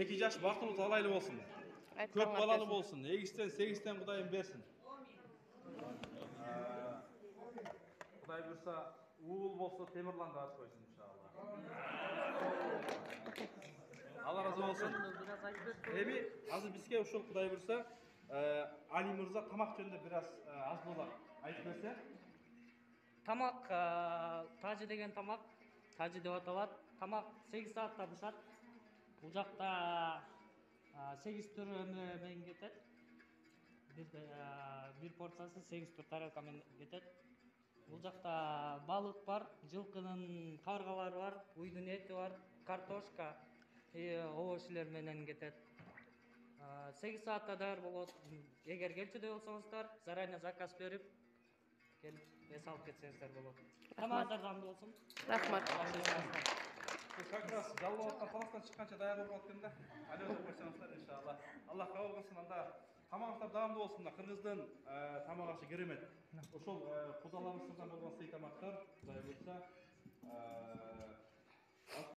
2 жаш бактылуу талайлуу болсун. Көп балалы болсун. 2-тен 8-тен Кудайым берсин. Кудай буйрса, уул болсо Темирланды ат койсун иншалла. Алла разы болсун. Эми азыр бизге ушул Кудай буйрса, Али мырза тамак жөнүндө бир аз болот. Айтып берсе. Тамак тажы деген тамак, тажы деп аталат. Тамак 8 саатта бышат. Бул жакта 8 түрү менен кетет. Бир порциясы 8 түр тарелка менен кетет. Бул жакта балык бар, жылкынын кабыргалары бар, уйдун эти бар, картошка, овощилер менен кетет. 8 саатта даяр болот. Эгер келчү деп болсоңуздар, заранее заказ берип, келип эс алып кетсеңиздер болот. Тамагыңыздар дамдуу болсун. Рахмат. Как раз жалбап аткан тамактан чыкканча даяр болуп аткан да. Али деп койсоңуздар иншалла. Аллах кабыл кылсын анда. Тамагыңыздар дамдуу болсун да. Кыргыздын тамак ашы керемет. Ошол кудаларыбыздан болгон сый тамактар, Кудай буйрса,